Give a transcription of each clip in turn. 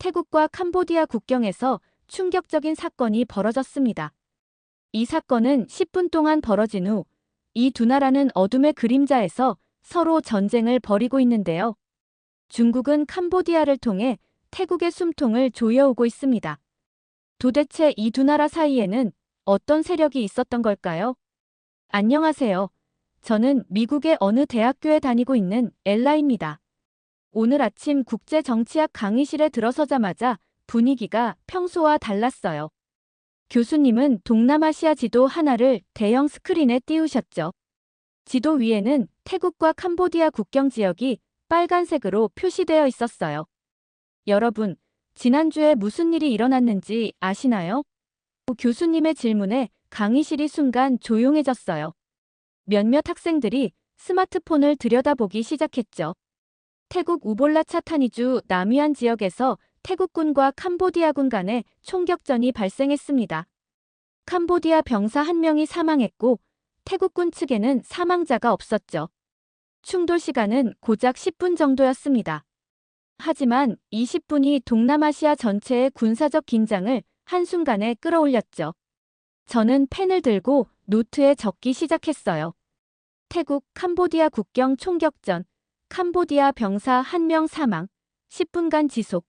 태국과 캄보디아 국경에서 충격적인 사건이 벌어졌습니다. 이 사건은 10분 동안 벌어진 후 이 두 나라는 어둠의 그림자에서 서로 전쟁을 벌이고 있는데요. 중국은 캄보디아를 통해 태국의 숨통을 조여오고 있습니다. 도대체 이 두 나라 사이에는 어떤 세력이 있었던 걸까요? 안녕하세요. 저는 미국의 어느 대학교에 다니고 있는 엘라입니다. 오늘 아침 국제정치학 강의실에 들어서자마자 분위기가 평소와 달랐어요. 교수님은 동남아시아 지도 하나를 대형 스크린에 띄우셨죠. 지도 위에는 태국과 캄보디아 국경 지역이 빨간색으로 표시되어 있었어요. 여러분, 지난주에 무슨 일이 일어났는지 아시나요? 교수님의 질문에 강의실이 순간 조용해졌어요. 몇몇 학생들이 스마트폰을 들여다보기 시작했죠. 태국 우볼라 차타니주 남위안 지역에서 태국군과 캄보디아군 간의 총격전이 발생했습니다. 캄보디아 병사 1명이 사망했고 태국군 측에는 사망자가 없었죠. 충돌 시간은 고작 10분 정도였습니다. 하지만 20분이 동남아시아 전체의 군사적 긴장을 한순간에 끌어올렸죠. 저는 펜을 들고 노트에 적기 시작했어요. 태국, 캄보디아 국경 총격전, 캄보디아 병사 1명 사망, 10분간 지속.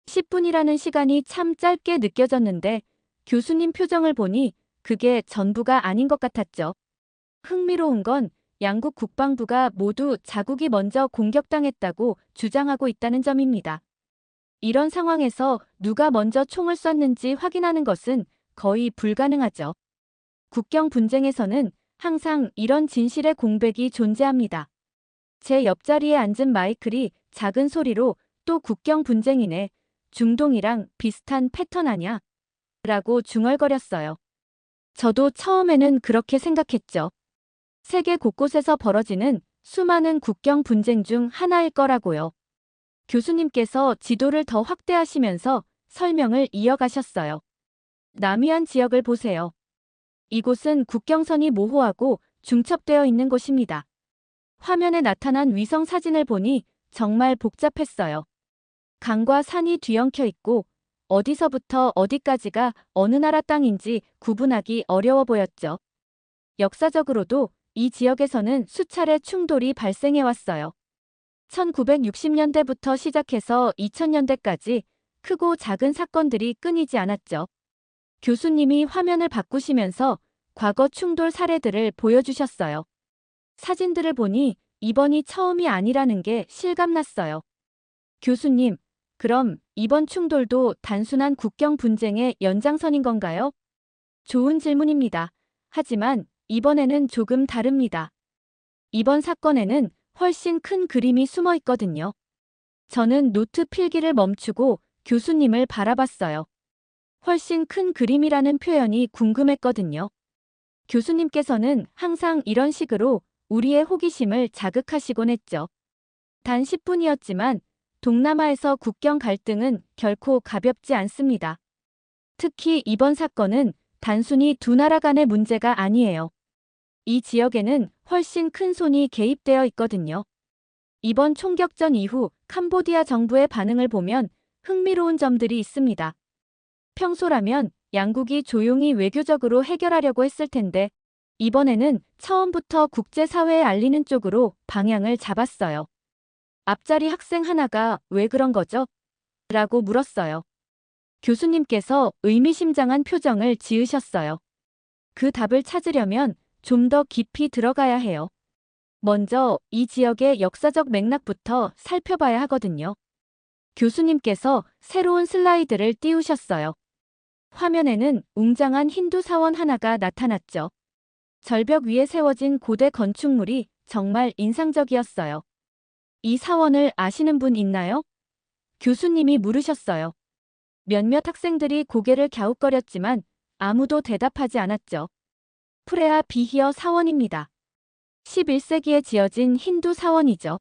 10분이라는 시간이 참 짧게 느껴졌는데 교수님 표정을 보니 그게 전부가 아닌 것 같았죠. 흥미로운 건 양국 국방부가 모두 자국이 먼저 공격당했다고 주장하고 있다는 점입니다. 이런 상황에서 누가 먼저 총을 쐈는지 확인하는 것은 거의 불가능하죠. 국경 분쟁에서는 항상 이런 진실의 공백이 존재합니다. 제 옆자리에 앉은 마이클이 작은 소리로 또 국경 분쟁이네. 중동이랑 비슷한 패턴 아냐? 라고 중얼거렸어요. 저도 처음에는 그렇게 생각했죠. 세계 곳곳에서 벌어지는 수많은 국경 분쟁 중 하나일 거라고요. 교수님께서 지도를 더 확대하시면서 설명을 이어가셨어요. 남위안 지역을 보세요. 이곳은 국경선이 모호하고 중첩되어 있는 곳입니다. 화면에 나타난 위성 사진을 보니 정말 복잡했어요. 강과 산이 뒤엉켜 있고 어디서부터 어디까지가 어느 나라 땅인지 구분하기 어려워 보였죠. 역사적으로도 이 지역에서는 수차례 충돌이 발생해왔어요. 1960년대부터 시작해서 2000년대까지 크고 작은 사건들이 끊이지 않았죠. 교수님이 화면을 바꾸시면서 과거 충돌 사례들을 보여주셨어요. 사진들을 보니 이번이 처음이 아니라는 게 실감났어요. 교수님, 그럼 이번 충돌도 단순한 국경 분쟁의 연장선인 건가요? 좋은 질문입니다. 하지만 이번에는 조금 다릅니다. 이번 사건에는 훨씬 큰 그림이 숨어 있거든요. 저는 노트 필기를 멈추고 교수님을 바라봤어요. 훨씬 큰 그림이라는 표현이 궁금했거든요. 교수님께서는 항상 이런 식으로 우리의 호기심을 자극하시곤 했죠. 단 10분이었지만 동남아에서 국경 갈등은 결코 가볍지 않습니다. 특히 이번 사건은 단순히 두 나라 간의 문제가 아니에요. 이 지역에는 훨씬 큰 손이 개입되어 있거든요. 이번 총격전 이후 캄보디아 정부의 반응을 보면 흥미로운 점들이 있습니다. 평소라면 양국이 조용히 외교적으로 해결하려고 했을 텐데 이번에는 처음부터 국제사회에 알리는 쪽으로 방향을 잡았어요. 앞자리 학생 하나가 왜 그런 거죠? 라고 물었어요. 교수님께서 의미심장한 표정을 지으셨어요. 그 답을 찾으려면 좀 더 깊이 들어가야 해요. 먼저 이 지역의 역사적 맥락부터 살펴봐야 하거든요. 교수님께서 새로운 슬라이드를 띄우셨어요. 화면에는 웅장한 힌두 사원 하나가 나타났죠. 절벽 위에 세워진 고대 건축물이 정말 인상적이었어요. 이 사원을 아시는 분 있나요? 교수님이 물으셨어요. 몇몇 학생들이 고개를 갸웃거렸지만 아무도 대답하지 않았죠. 프레아 비히어 사원입니다. 11세기에 지어진 힌두 사원이죠.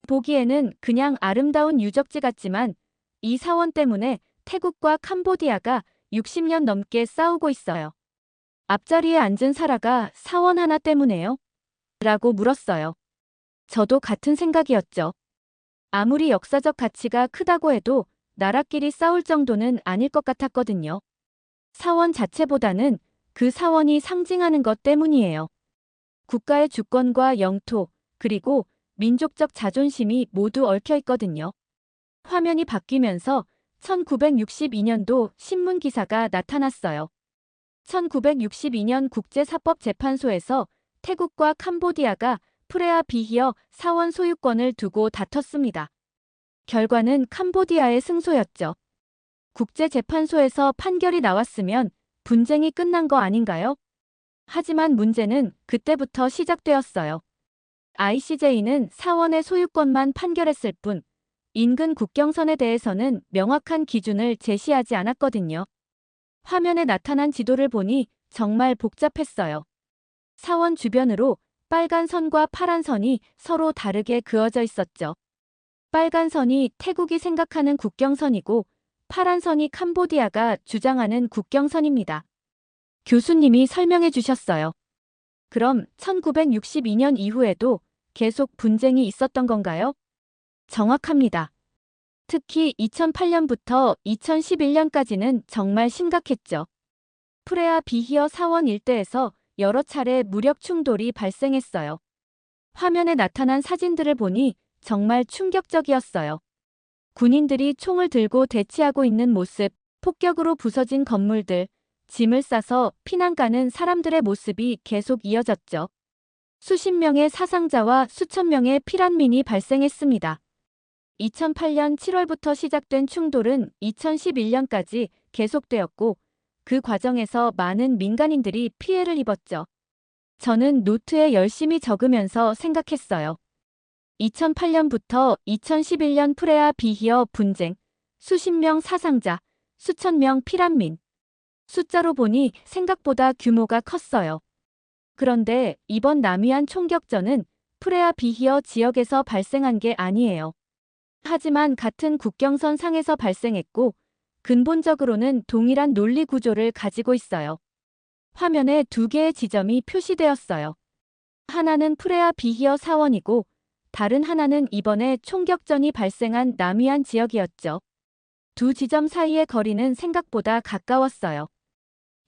보기에는 그냥 아름다운 유적지 같지만 이 사원 때문에 태국과 캄보디아가 60년 넘게 싸우고 있어요. 앞자리에 앉은 사라가 사원 하나 때문에요? 라고 물었어요. 저도 같은 생각이었죠. 아무리 역사적 가치가 크다고 해도 나라끼리 싸울 정도는 아닐 것 같았거든요. 사원 자체보다는 그 사원이 상징하는 것 때문이에요. 국가의 주권과 영토, 그리고 민족적 자존심이 모두 얽혀 있거든요. 화면이 바뀌면서 1962년도 신문 기사가 나타났어요. 1962년 국제사법재판소에서 태국과 캄보디아가 프레아 비히어 사원 소유권을 두고 다퉜습니다. 결과는 캄보디아의 승소였죠. 국제재판소에서 판결이 나왔으면 분쟁이 끝난 거 아닌가요? 하지만 문제는 그때부터 시작되었어요. ICJ는 사원의 소유권만 판결했을 뿐, 인근 국경선에 대해서는 명확한 기준을 제시하지 않았거든요. 화면에 나타난 지도를 보니 정말 복잡했어요. 사원 주변으로 빨간 선과 파란 선이 서로 다르게 그어져 있었죠. 빨간 선이 태국이 생각하는 국경선이고 파란 선이 캄보디아가 주장하는 국경선입니다. 교수님이 설명해 주셨어요. 그럼 1962년 이후에도 계속 분쟁이 있었던 건가요? 정확합니다. 특히 2008년부터 2011년까지는 정말 심각했죠. 프레아 비히어 사원 일대에서 여러 차례 무력 충돌이 발생했어요. 화면에 나타난 사진들을 보니 정말 충격적이었어요. 군인들이 총을 들고 대치하고 있는 모습, 폭격으로 부서진 건물들, 짐을 싸서 피난 가는 사람들의 모습이 계속 이어졌죠. 수십 명의 사상자와 수천 명의 피난민이 발생했습니다. 2008년 7월부터 시작된 충돌은 2011년까지 계속되었고 그 과정에서 많은 민간인들이 피해를 입었죠. 저는 노트에 열심히 적으면서 생각했어요. 2008년부터 2011년 프레아 비히어 분쟁, 수십 명 사상자, 수천 명 피난민. 숫자로 보니 생각보다 규모가 컸어요. 그런데 이번 남위안 총격전은 프레아 비히어 지역에서 발생한 게 아니에요. 하지만 같은 국경선 상에서 발생했고 근본적으로는 동일한 논리 구조를 가지고 있어요. 화면에 두 개의 지점이 표시되었어요. 하나는 프레아 비히어 사원이고 다른 하나는 이번에 총격전이 발생한 남위안 지역이었죠. 두 지점 사이의 거리는 생각보다 가까웠어요.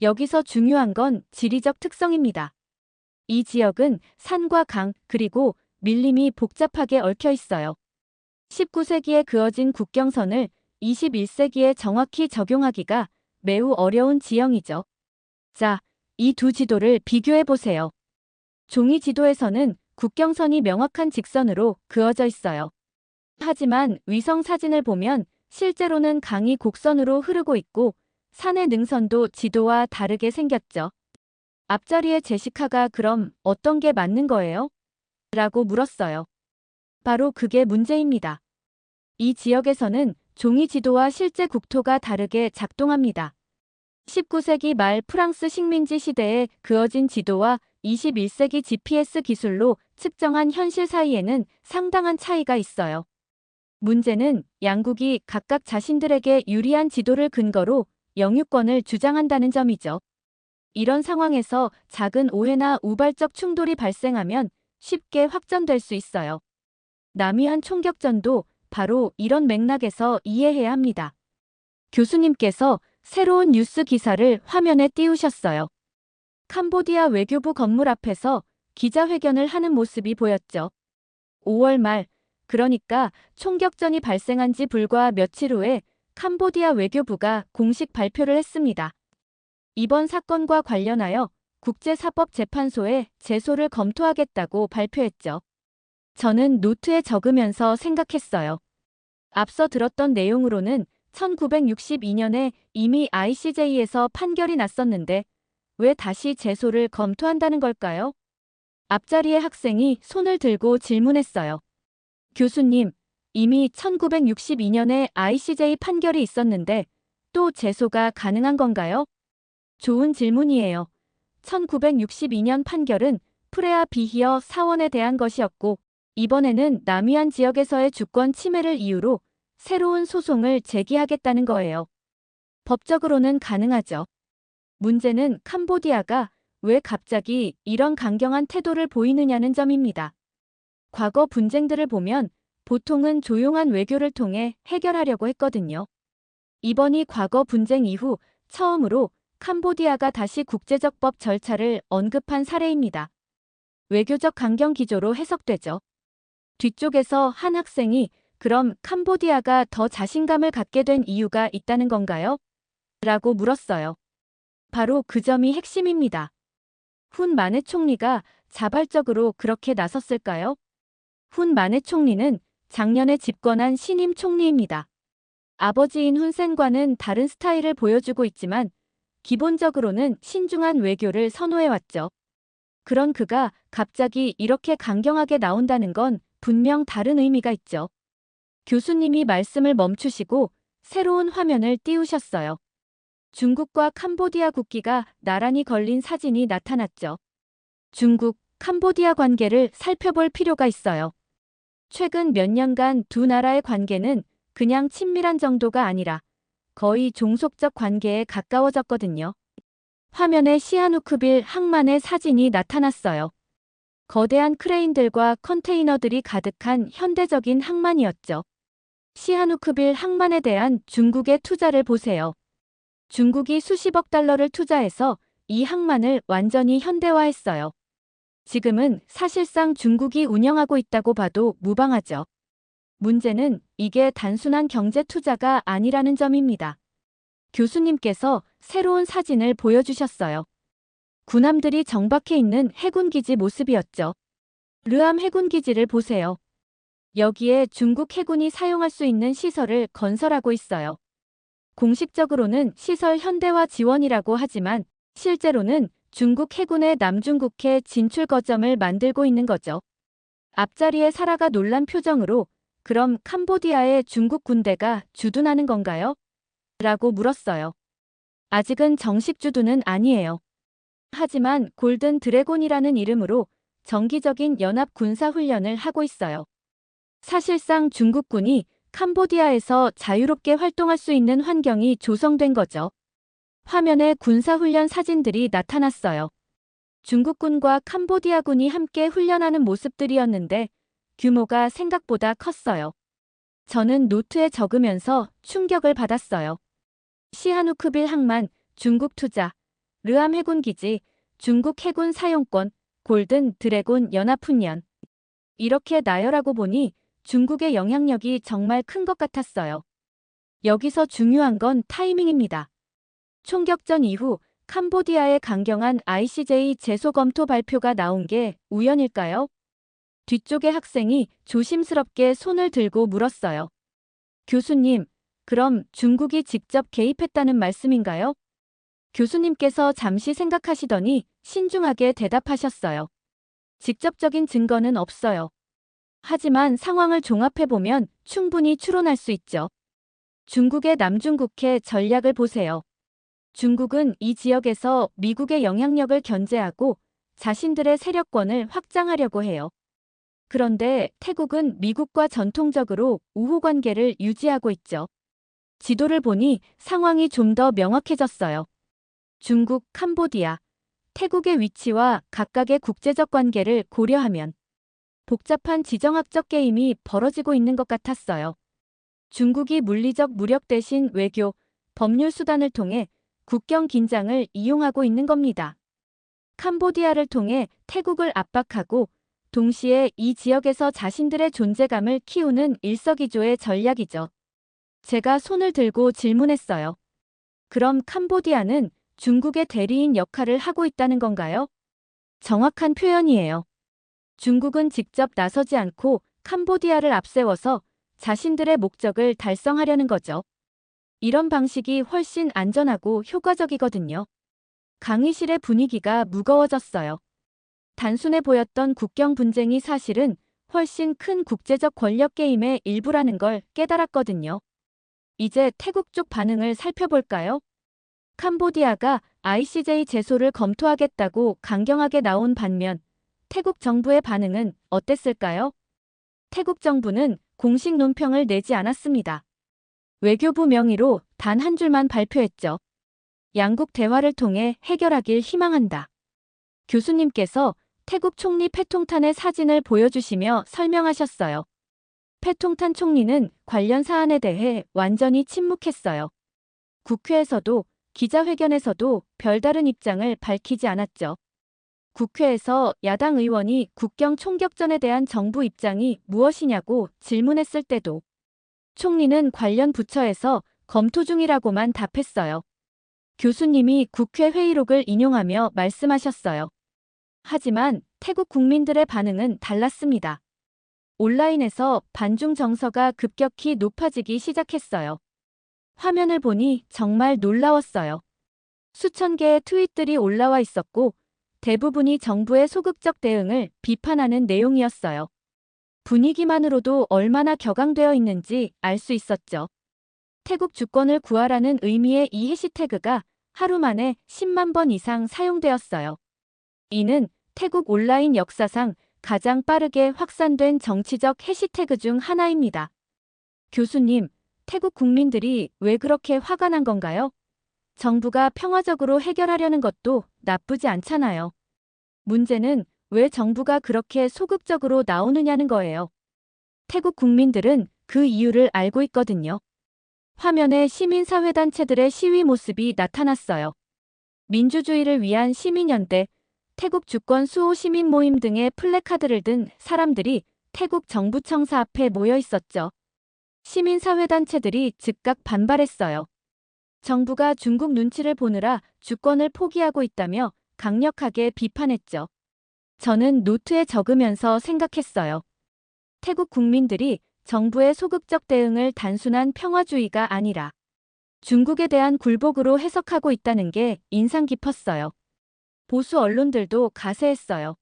여기서 중요한 건 지리적 특성입니다. 이 지역은 산과 강, 그리고 밀림이 복잡하게 얽혀 있어요. 19세기에 그어진 국경선을 21세기에 정확히 적용하기가 매우 어려운 지형이죠. 자, 이 두 지도를 비교해 보세요. 종이 지도에서는 국경선이 명확한 직선으로 그어져 있어요. 하지만 위성 사진을 보면 실제로는 강이 곡선으로 흐르고 있고 산의 능선도 지도와 다르게 생겼죠. 앞자리의 제시카가 그럼 어떤 게 맞는 거예요? 라고 물었어요. 바로 그게 문제입니다. 이 지역에서는 종이 지도와 실제 국토가 다르게 작동합니다. 19세기 말 프랑스 식민지 시대에 그어진 지도와 21세기 GPS 기술로 측정한 현실 사이에는 상당한 차이가 있어요. 문제는 양국이 각각 자신들에게 유리한 지도를 근거로 영유권을 주장한다는 점이죠. 이런 상황에서 작은 오해나 우발적 충돌이 발생하면 쉽게 확전될 수 있어요. 남위안 총격전도 바로 이런 맥락에서 이해해야 합니다. 교수님께서 새로운 뉴스 기사를 화면에 띄우셨어요. 캄보디아 외교부 건물 앞에서 기자회견을 하는 모습이 보였죠. 5월 말, 그러니까 총격전이 발생한 지 불과 며칠 후에 캄보디아 외교부가 공식 발표를 했습니다. 이번 사건과 관련하여 국제사법재판소에 제소를 검토하겠다고 발표했죠. 저는 노트에 적으면서 생각했어요. 앞서 들었던 내용으로는 1962년에 이미 ICJ에서 판결이 났었는데 왜 다시 제소를 검토한다는 걸까요? 앞자리의 학생이 손을 들고 질문했어요. 교수님, 이미 1962년에 ICJ 판결이 있었는데 또 제소가 가능한 건가요? 좋은 질문이에요. 1962년 판결은 프레아 비히어 사원에 대한 것이었고 이번에는 남위안 지역에서의 주권 침해를 이유로 새로운 소송을 제기하겠다는 거예요. 법적으로는 가능하죠. 문제는 캄보디아가 왜 갑자기 이런 강경한 태도를 보이느냐는 점입니다. 과거 분쟁들을 보면 보통은 조용한 외교를 통해 해결하려고 했거든요. 이번이 과거 분쟁 이후 처음으로 캄보디아가 다시 국제적 법 절차를 언급한 사례입니다. 외교적 강경 기조로 해석되죠. 뒤쪽에서 한 학생이 그럼 캄보디아가 더 자신감을 갖게 된 이유가 있다는 건가요? 라고 물었어요. 바로 그 점이 핵심입니다. 훈 마네 총리가 자발적으로 그렇게 나섰을까요? 훈 마네 총리는 작년에 집권한 신임 총리입니다. 아버지인 훈센과는 다른 스타일을 보여주고 있지만 기본적으로는 신중한 외교를 선호해왔죠. 그런 그가 갑자기 이렇게 강경하게 나온다는 건 분명 다른 의미가 있죠. 교수님이 말씀을 멈추시고 새로운 화면을 띄우셨어요. 중국과 캄보디아 국기가 나란히 걸린 사진이 나타났죠. 중국, 캄보디아 관계를 살펴볼 필요가 있어요. 최근 몇 년간 두 나라의 관계는 그냥 친밀한 정도가 아니라 거의 종속적 관계에 가까워졌거든요. 화면에 시아누크빌 항만의 사진이 나타났어요. 거대한 크레인들과 컨테이너들이 가득한 현대적인 항만이었죠. 시아누크빌 항만에 대한 중국의 투자를 보세요. 중국이 수십억 달러를 투자해서 이 항만을 완전히 현대화했어요. 지금은 사실상 중국이 운영하고 있다고 봐도 무방하죠. 문제는 이게 단순한 경제 투자가 아니라는 점입니다. 교수님께서 새로운 사진을 보여주셨어요. 군함들이 정박해 있는 해군기지 모습이었죠. 르암 해군기지를 보세요. 여기에 중국 해군이 사용할 수 있는 시설을 건설하고 있어요. 공식적으로는 시설 현대화 지원이라고 하지만 실제로는 중국 해군의 남중국해 진출 거점을 만들고 있는 거죠. 앞자리에 사라가 놀란 표정으로 그럼 캄보디아에 중국 군대가 주둔하는 건가요? 라고 물었어요. 아직은 정식 주둔은 아니에요. 하지만 골든 드래곤이라는 이름으로 정기적인 연합 군사 훈련을 하고 있어요. 사실상 중국군이 캄보디아에서 자유롭게 활동할 수 있는 환경이 조성된 거죠. 화면에 군사훈련 사진들이 나타났어요. 중국군과 캄보디아군이 함께 훈련하는 모습들이었는데 규모가 생각보다 컸어요. 저는 노트에 적으면서 충격을 받았어요. 시하누크빌 항만, 중국 투자, 르암 해군기지, 중국 해군 사용권, 골든 드래곤 연합훈련. 이렇게 나열하고 보니 중국의 영향력이 정말 큰 것 같았어요. 여기서 중요한 건 타이밍입니다. 총격전 이후 캄보디아의 강경한 ICJ 제소 검토 발표가 나온 게 우연일까요? 뒤쪽의 학생이 조심스럽게 손을 들고 물었어요. 교수님, 그럼 중국이 직접 개입했다는 말씀인가요? 교수님께서 잠시 생각하시더니 신중하게 대답하셨어요. 직접적인 증거는 없어요. 하지만 상황을 종합해보면 충분히 추론할 수 있죠. 중국의 남중국해 전략을 보세요. 중국은 이 지역에서 미국의 영향력을 견제하고 자신들의 세력권을 확장하려고 해요. 그런데 태국은 미국과 전통적으로 우호 관계를 유지하고 있죠. 지도를 보니 상황이 좀 더 명확해졌어요. 중국, 캄보디아, 태국의 위치와 각각의 국제적 관계를 고려하면 복잡한 지정학적 게임이 벌어지고 있는 것 같았어요. 중국이 물리적 무력 대신 외교, 법률 수단을 통해 국경 긴장을 이용하고 있는 겁니다. 캄보디아를 통해 태국을 압박하고 동시에 이 지역에서 자신들의 존재감을 키우는 일석이조의 전략이죠. 제가 손을 들고 질문했어요. 그럼 캄보디아는 중국의 대리인 역할을 하고 있다는 건가요? 정확한 표현이에요. 중국은 직접 나서지 않고 캄보디아를 앞세워서 자신들의 목적을 달성하려는 거죠. 이런 방식이 훨씬 안전하고 효과적이거든요. 강의실의 분위기가 무거워졌어요. 단순해 보였던 국경 분쟁이 사실은 훨씬 큰 국제적 권력 게임의 일부라는 걸 깨달았거든요. 이제 태국 쪽 반응을 살펴볼까요? 캄보디아가 ICJ 제소를 검토하겠다고 강경하게 나온 반면 태국 정부의 반응은 어땠을까요? 태국 정부는 공식 논평을 내지 않았습니다. 외교부 명의로 단 한 줄만 발표했죠. 양국 대화를 통해 해결하길 희망한다. 교수님께서 태국 총리 패통탄의 사진을 보여주시며 설명하셨어요. 패통탄 총리는 관련 사안에 대해 완전히 침묵했어요. 국회에서도 기자회견에서도 별다른 입장을 밝히지 않았죠. 국회에서 야당 의원이 국경 총격전에 대한 정부 입장이 무엇이냐고 질문했을 때도 총리는 관련 부처에서 검토 중이라고만 답했어요. 교수님이 국회 회의록을 인용하며 말씀하셨어요. 하지만 태국 국민들의 반응은 달랐습니다. 온라인에서 반중 정서가 급격히 높아지기 시작했어요. 화면을 보니 정말 놀라웠어요. 수천 개의 트윗들이 올라와 있었고 대부분이 정부의 소극적 대응을 비판하는 내용이었어요. 분위기만으로도 얼마나 격앙되어 있는지 알 수 있었죠. 태국 주권을 구하라는 의미의 이 해시태그가 하루 만에 10만 번 이상 사용되었어요. 이는 태국 온라인 역사상 가장 빠르게 확산된 정치적 해시태그 중 하나입니다. 교수님, 태국 국민들이 왜 그렇게 화가 난 건가요? 정부가 평화적으로 해결하려는 것도 나쁘지 않잖아요. 문제는 왜 정부가 그렇게 소극적으로 나오느냐는 거예요. 태국 국민들은 그 이유를 알고 있거든요. 화면에 시민사회단체들의 시위 모습이 나타났어요. 민주주의를 위한 시민연대, 태국 주권 수호 시민 모임 등의 플래카드를 든 사람들이 태국 정부 청사 앞에 모여 있었죠. 시민사회단체들이 즉각 반발했어요. 정부가 중국 눈치를 보느라 주권을 포기하고 있다며 강력하게 비판했죠. 저는 노트에 적으면서 생각했어요. 태국 국민들이 정부의 소극적 대응을 단순한 평화주의가 아니라 중국에 대한 굴복으로 해석하고 있다는 게 인상 깊었어요. 보수 언론들도 가세했어요.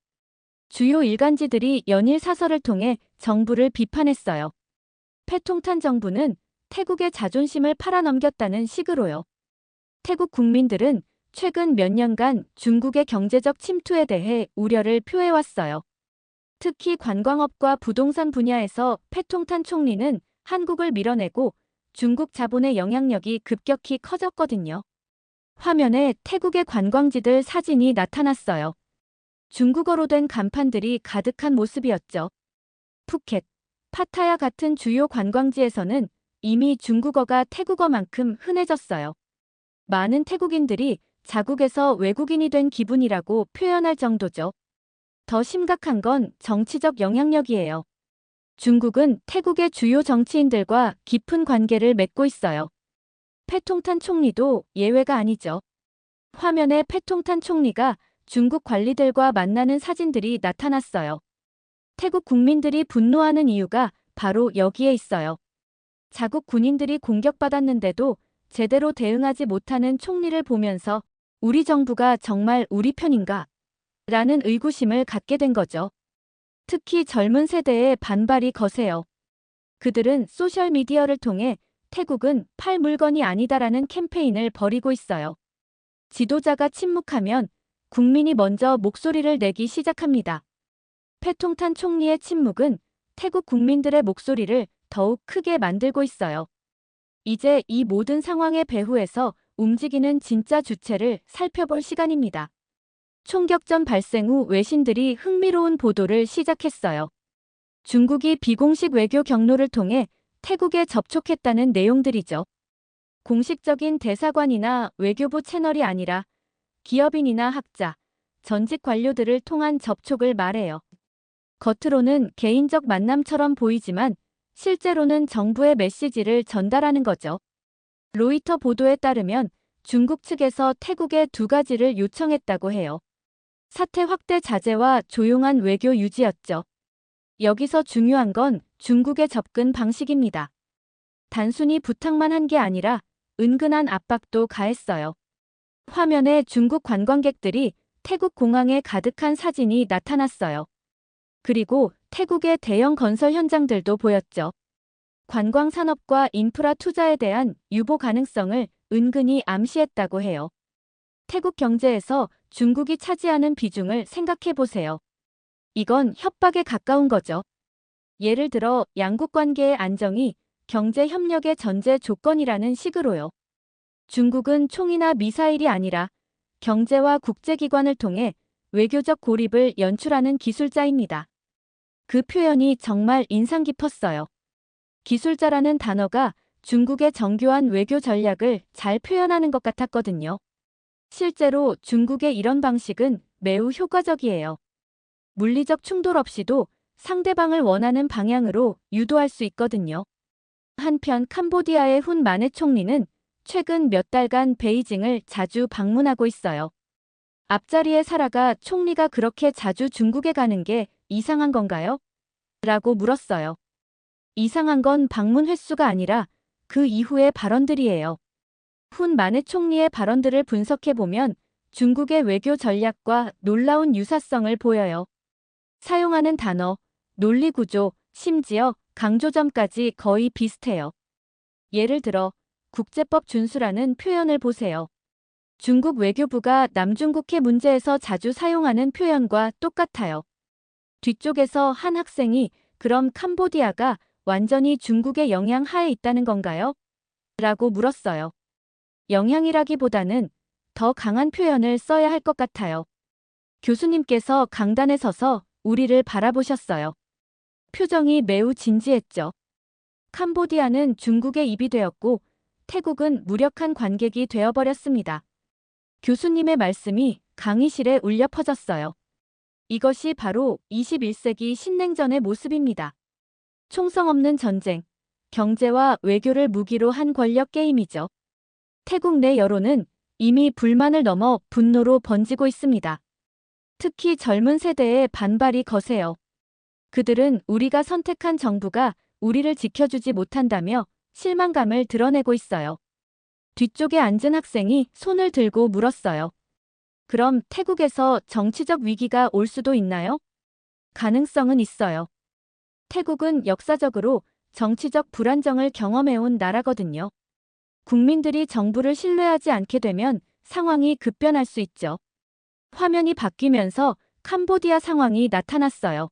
주요 일간지들이 연일 사설을 통해 정부를 비판했어요. 패통탄 정부는 태국의 자존심을 팔아넘겼다는 식으로요. 태국 국민들은 최근 몇 년간 중국의 경제적 침투에 대해 우려를 표해왔어요. 특히 관광업과 부동산 분야에서 패통탄 총리는 한국을 밀어내고 중국 자본의 영향력이 급격히 커졌거든요. 화면에 태국의 관광지들 사진이 나타났어요. 중국어로 된 간판들이 가득한 모습이었죠. 푸켓, 파타야 같은 주요 관광지에서는 이미 중국어가 태국어만큼 흔해졌어요. 많은 태국인들이 자국에서 외국인이 된 기분이라고 표현할 정도죠. 더 심각한 건 정치적 영향력이에요. 중국은 태국의 주요 정치인들과 깊은 관계를 맺고 있어요. 패통탄 총리도 예외가 아니죠. 화면에 패통탄 총리가 중국 관리들과 만나는 사진들이 나타났어요. 태국 국민들이 분노하는 이유가 바로 여기에 있어요. 자국 군인들이 공격받았는데도 제대로 대응하지 못하는 총리를 보면서 우리 정부가 정말 우리 편인가? 라는 의구심을 갖게 된 거죠. 특히 젊은 세대의 반발이 거세요. 그들은 소셜미디어를 통해 태국은 팔 물건이 아니다라는 캠페인을 벌이고 있어요. 지도자가 침묵하면 국민이 먼저 목소리를 내기 시작합니다. 패통탄 총리의 침묵은 태국 국민들의 목소리를 더욱 크게 만들고 있어요. 이제 이 모든 상황의 배후에서 움직이는 진짜 주체를 살펴볼 시간입니다. 총격전 발생 후 외신들이 흥미로운 보도를 시작했어요. 중국이 비공식 외교 경로를 통해 태국에 접촉했다는 내용들이죠. 공식적인 대사관이나 외교부 채널이 아니라 기업인이나 학자, 전직 관료들을 통한 접촉을 말해요. 겉으로는 개인적 만남처럼 보이지만 실제로는 정부의 메시지를 전달하는 거죠. 로이터 보도에 따르면 중국 측에서 태국에 두 가지를 요청했다고 해요. 사태 확대 자제와 조용한 외교 유지였죠. 여기서 중요한 건 중국의 접근 방식입니다. 단순히 부탁만 한 게 아니라 은근한 압박도 가했어요. 화면에 중국 관광객들이 태국 공항에 가득한 사진이 나타났어요. 그리고 태국의 대형 건설 현장들도 보였죠. 관광 산업과 인프라 투자에 대한 유보 가능성을 은근히 암시했다고 해요. 태국 경제에서 중국이 차지하는 비중을 생각해 보세요. 이건 협박에 가까운 거죠. 예를 들어 양국 관계의 안정이 경제 협력의 전제 조건이라는 식으로요. 중국은 총이나 미사일이 아니라 경제와 국제기관을 통해 외교적 고립을 연출하는 기술자입니다. 그 표현이 정말 인상 깊었어요. 기술자라는 단어가 중국의 정교한 외교 전략을 잘 표현하는 것 같았거든요. 실제로 중국의 이런 방식은 매우 효과적이에요. 물리적 충돌 없이도 상대방을 원하는 방향으로 유도할 수 있거든요. 한편 캄보디아의 훈 마네 총리는 최근 몇 달간 베이징을 자주 방문하고 있어요. 앞자리에 살아가 총리가 그렇게 자주 중국에 가는 게 이상한 건가요? 라고 물었어요. 이상한 건 방문 횟수가 아니라 그 이후의 발언들이에요. 훈 마네 총리의 발언들을 분석해보면 중국의 외교 전략과 놀라운 유사성을 보여요. 사용하는 단어, 논리 구조, 심지어 강조점까지 거의 비슷해요. 예를 들어 국제법 준수라는 표현을 보세요. 중국 외교부가 남중국해 문제에서 자주 사용하는 표현과 똑같아요. 뒤쪽에서 한 학생이 그럼 캄보디아가 완전히 중국의 영향 하에 있다는 건가요? 라고 물었어요. 영향이라기보다는 더 강한 표현을 써야 할 것 같아요. 교수님께서 강단에 서서 우리를 바라보셨어요. 표정이 매우 진지했죠. 캄보디아는 중국의 입이 되었고 태국은 무력한 관객이 되어버렸습니다. 교수님의 말씀이 강의실에 울려 퍼졌어요. 이것이 바로 21세기 신냉전의 모습입니다. 총성 없는 전쟁, 경제와 외교를 무기로 한 권력 게임이죠. 태국 내 여론은 이미 불만을 넘어 분노로 번지고 있습니다. 특히 젊은 세대의 반발이 거세요. 그들은 우리가 선택한 정부가 우리를 지켜주지 못한다며 실망감을 드러내고 있어요. 뒤쪽에 앉은 학생이 손을 들고 물었어요. 그럼 태국에서 정치적 위기가 올 수도 있나요? 가능성은 있어요. 태국은 역사적으로 정치적 불안정을 경험해온 나라거든요. 국민들이 정부를 신뢰하지 않게 되면 상황이 급변할 수 있죠. 화면이 바뀌면서 캄보디아 상황이 나타났어요.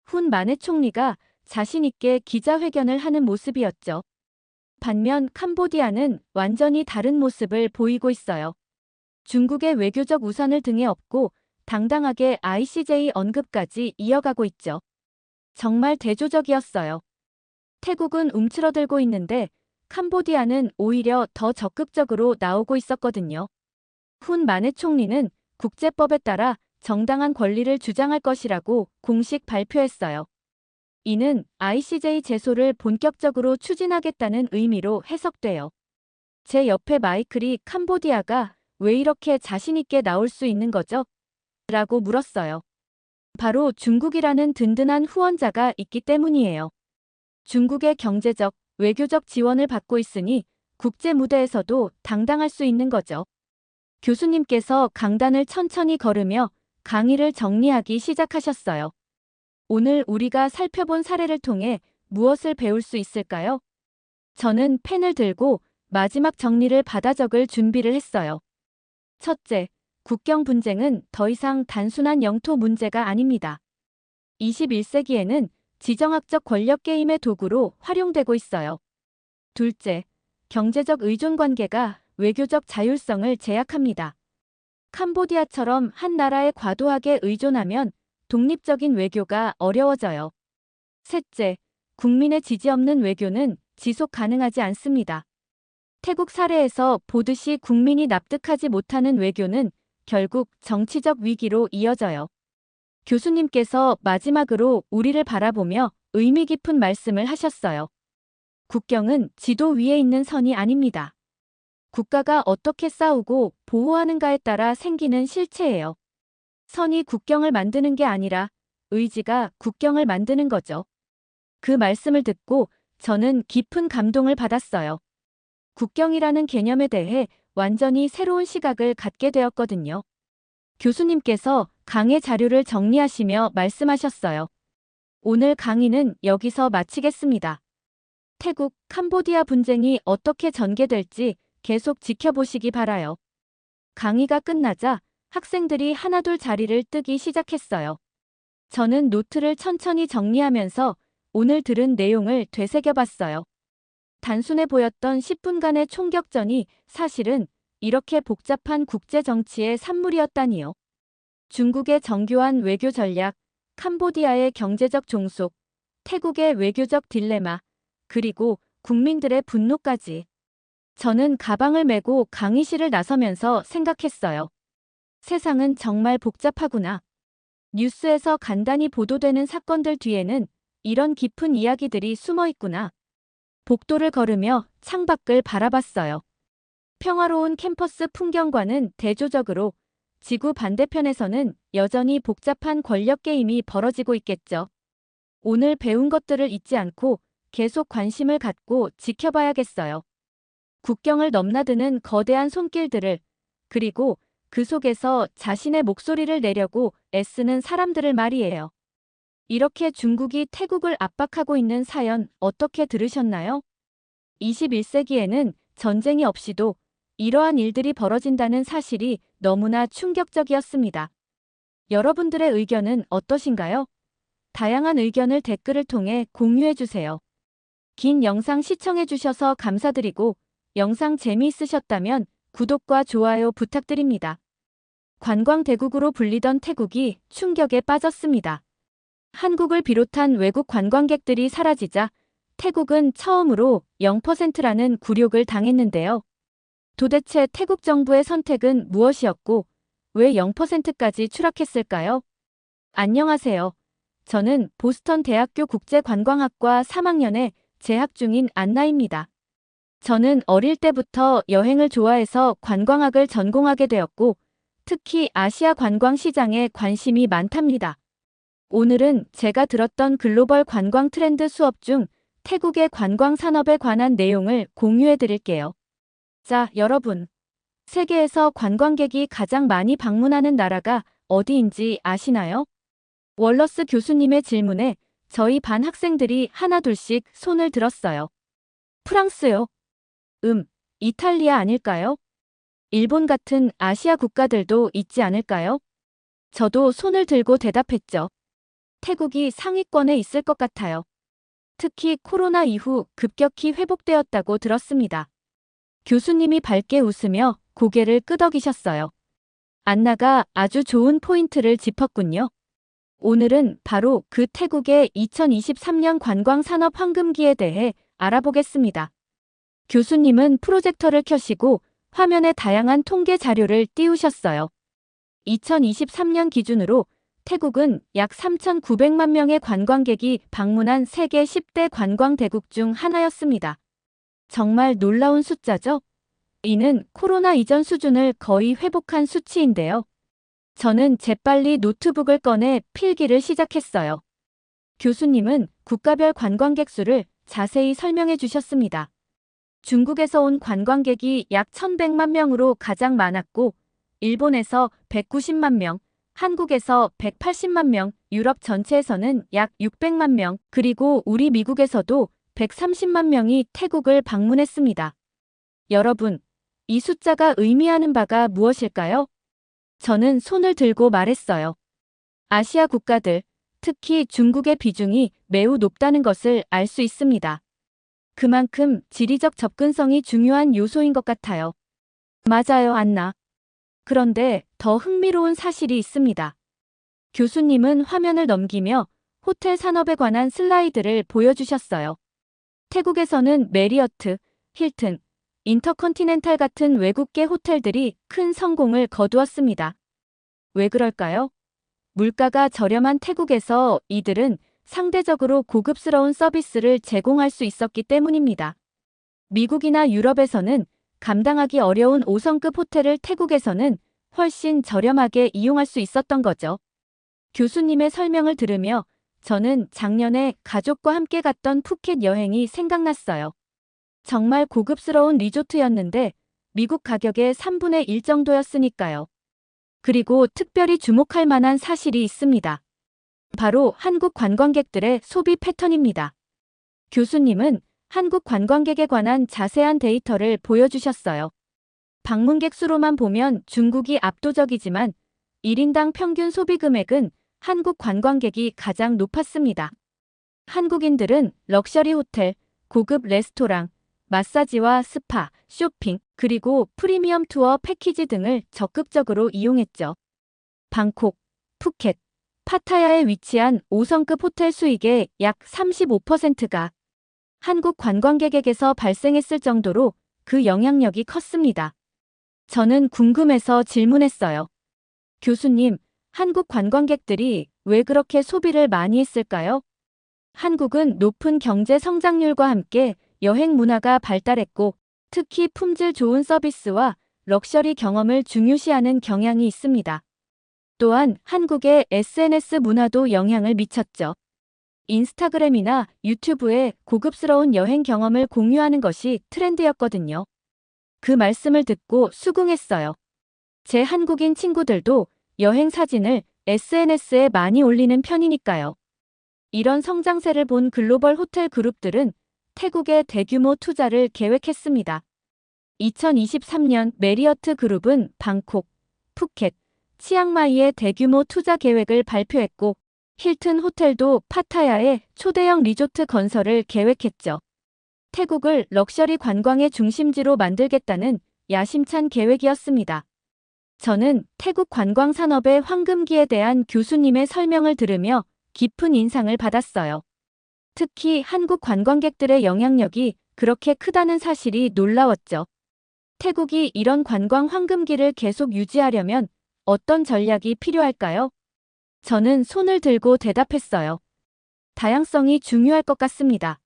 훈 마네 총리가 자신 있게 기자회견을 하는 모습이었죠. 반면 캄보디아는 완전히 다른 모습을 보이고 있어요. 중국의 외교적 우산을 등에 업고 당당하게 ICJ 언급까지 이어가고 있죠. 정말 대조적이었어요. 태국은 움츠러들고 있는데 캄보디아는 오히려 더 적극적으로 나오고 있었거든요. 훈 마네 총리는 국제법에 따라 정당한 권리를 주장할 것이라고 공식 발표했어요. 이는 ICJ 제소를 본격적으로 추진하겠다는 의미로 해석돼요. 제 옆에 마이클이 캄보디아가 왜 이렇게 자신있게 나올 수 있는 거죠? 라고 물었어요. 바로 중국이라는 든든한 후원자가 있기 때문이에요. 중국의 경제적, 외교적 지원을 받고 있으니 국제 무대에서도 당당할 수 있는 거죠. 교수님께서 강단을 천천히 걸으며 강의를 정리하기 시작하셨어요. 오늘 우리가 살펴본 사례를 통해 무엇을 배울 수 있을까요? 저는 펜을 들고 마지막 정리를 받아 적을 준비를 했어요. 첫째, 국경 분쟁은 더 이상 단순한 영토 문제가 아닙니다. 21세기에는 지정학적 권력 게임의 도구로 활용되고 있어요. 둘째, 경제적 의존 관계가 외교적 자율성을 제약합니다. 캄보디아처럼 한 나라에 과도하게 의존하면 독립적인 외교가 어려워져요. 셋째, 국민의 지지 없는 외교는 지속 가능하지 않습니다. 태국 사례에서 보듯이 국민이 납득하지 못하는 외교는 결국 정치적 위기로 이어져요. 교수님께서 마지막으로 우리를 바라보며 의미 깊은 말씀을 하셨어요. 국경은 지도 위에 있는 선이 아닙니다. 국가가 어떻게 싸우고 보호하는가에 따라 생기는 실체예요. 선이 국경을 만드는 게 아니라 의지가 국경을 만드는 거죠. 그 말씀을 듣고 저는 깊은 감동을 받았어요. 국경이라는 개념에 대해 완전히 새로운 시각을 갖게 되었거든요. 교수님께서 강의 자료를 정리하시며 말씀하셨어요. 오늘 강의는 여기서 마치겠습니다. 태국, 캄보디아 분쟁이 어떻게 전개될지 계속 지켜보시기 바라요. 강의가 끝나자 학생들이 하나둘 자리를 뜨기 시작했어요. 저는 노트를 천천히 정리하면서 오늘 들은 내용을 되새겨봤어요. 단순해 보였던 10분간의 총격전이 사실은 이렇게 복잡한 국제 정치의 산물이었다니요. 중국의 정교한 외교 전략, 캄보디아의 경제적 종속, 태국의 외교적 딜레마, 그리고 국민들의 분노까지. 저는 가방을 메고 강의실을 나서면서 생각했어요. 세상은 정말 복잡하구나. 뉴스에서 간단히 보도되는 사건들 뒤에는 이런 깊은 이야기들이 숨어 있구나. 복도를 걸으며 창밖을 바라봤어요. 평화로운 캠퍼스 풍경과는 대조적으로 지구 반대편에서는 여전히 복잡한 권력 게임이 벌어지고 있겠죠. 오늘 배운 것들을 잊지 않고 계속 관심을 갖고 지켜봐야겠어요. 국경을 넘나드는 거대한 손길들을, 그리고 그 속에서 자신의 목소리를 내려고 애쓰는 사람들을 말이에요. 이렇게 중국이 태국을 압박하고 있는 사연 어떻게 들으셨나요? 21세기에는 전쟁이 없이도 이러한 일들이 벌어진다는 사실이 너무나 충격적이었습니다. 여러분들의 의견은 어떠신가요? 다양한 의견을 댓글을 통해 공유해주세요. 긴 영상 시청해주셔서 감사드리고 영상 재미있으셨다면 구독과 좋아요 부탁드립니다. 관광대국으로 불리던 태국이 충격에 빠졌습니다. 한국을 비롯한 외국 관광객들이 사라지자 태국은 처음으로 0%라는 굴욕을 당했는데요. 도대체 태국 정부의 선택은 무엇이었고 왜 0%까지 추락했을까요? 안녕하세요. 저는 보스턴 대학교 국제관광학과 3학년에 재학 중인 안나입니다. 저는 어릴 때부터 여행을 좋아해서 관광학을 전공하게 되었고 특히 아시아 관광 시장에 관심이 많답니다. 오늘은 제가 들었던 글로벌 관광 트렌드 수업 중 태국의 관광 산업에 관한 내용을 공유해 드릴게요. 자, 여러분. 세계에서 관광객이 가장 많이 방문하는 나라가 어디인지 아시나요? 월러스 교수님의 질문에 저희 반 학생들이 하나둘씩 손을 들었어요. 프랑스요? 이탈리아 아닐까요? 일본 같은 아시아 국가들도 있지 않을까요? 저도 손을 들고 대답했죠. 태국이 상위권에 있을 것 같아요. 특히 코로나 이후 급격히 회복되었다고 들었습니다. 교수님이 밝게 웃으며 고개를 끄덕이셨어요. 안나가 아주 좋은 포인트를 짚었군요. 오늘은 바로 그 태국의 2023년 관광산업 황금기에 대해 알아보겠습니다. 교수님은 프로젝터를 켜시고 화면에 다양한 통계 자료를 띄우셨어요. 2023년 기준으로 태국은 약 3,900만 명의 관광객이 방문한 세계 10대 관광대국 중 하나였습니다. 정말 놀라운 숫자죠? 이는 코로나 이전 수준을 거의 회복한 수치인데요. 저는 재빨리 노트북을 꺼내 필기를 시작했어요. 교수님은 국가별 관광객 수를 자세히 설명해 주셨습니다. 중국에서 온 관광객이 약 1,100만 명으로 가장 많았고, 일본에서 190만 명, 한국에서 180만 명, 유럽 전체에서는 약 600만 명, 그리고 우리 미국에서도 130만 명이 태국을 방문했습니다. 여러분, 이 숫자가 의미하는 바가 무엇일까요? 저는 손을 들고 말했어요. 아시아 국가들, 특히 중국의 비중이 매우 높다는 것을 알 수 있습니다. 그만큼 지리적 접근성이 중요한 요소인 것 같아요. 맞아요, 안나. 그런데 더 흥미로운 사실이 있습니다. 교수님은 화면을 넘기며 호텔 산업에 관한 슬라이드를 보여주셨어요. 태국에서는 메리어트, 힐튼, 인터컨티넨탈 같은 외국계 호텔들이 큰 성공을 거두었습니다. 왜 그럴까요? 물가가 저렴한 태국에서 이들은 상대적으로 고급스러운 서비스를 제공할 수 있었기 때문입니다. 미국이나 유럽에서는 감당하기 어려운 5성급 호텔을 태국에서는 훨씬 저렴하게 이용할 수 있었던 거죠. 교수님의 설명을 들으며 저는 작년에 가족과 함께 갔던 푸켓 여행이 생각났어요. 정말 고급스러운 리조트였는데 미국 가격의 3분의 1 정도였으니까요. 그리고 특별히 주목할 만한 사실이 있습니다. 바로 한국 관광객들의 소비 패턴입니다. 교수님은 한국 관광객에 관한 자세한 데이터를 보여주셨어요. 방문객 수로만 보면 중국이 압도적이지만 1인당 평균 소비 금액은 한국 관광객이 가장 높았습니다. 한국인들은 럭셔리 호텔, 고급 레스토랑, 마사지와 스파, 쇼핑, 그리고 프리미엄 투어 패키지 등을 적극적으로 이용했죠. 방콕, 푸켓, 파타야에 위치한 5성급 호텔 수익의 약 35%가 한국 관광객에게서 발생했을 정도로 그 영향력이 컸습니다. 저는 궁금해서 질문했어요. 교수님, 한국 관광객들이 왜 그렇게 소비를 많이 했을까요? 한국은 높은 경제 성장률과 함께 여행 문화가 발달했고, 특히 품질 좋은 서비스와 럭셔리 경험을 중요시하는 경향이 있습니다. 또한 한국의 SNS 문화도 영향을 미쳤죠. 인스타그램이나 유튜브에 고급스러운 여행 경험을 공유하는 것이 트렌드였거든요. 그 말씀을 듣고 수긍했어요. 제 한국인 친구들도 여행 사진을 SNS에 많이 올리는 편이니까요. 이런 성장세를 본 글로벌 호텔 그룹들은 태국에 대규모 투자를 계획했습니다. 2023년 메리어트 그룹은 방콕, 푸켓, 치앙마이에 대규모 투자 계획을 발표했고, 힐튼 호텔도 파타야에 초대형 리조트 건설을 계획했죠. 태국을 럭셔리 관광의 중심지로 만들겠다는 야심찬 계획이었습니다. 저는 태국 관광 산업의 황금기에 대한 교수님의 설명을 들으며 깊은 인상을 받았어요. 특히 한국 관광객들의 영향력이 그렇게 크다는 사실이 놀라웠죠. 태국이 이런 관광 황금기를 계속 유지하려면 어떤 전략이 필요할까요? 저는 손을 들고 대답했어요. 다양성이 중요할 것 같습니다.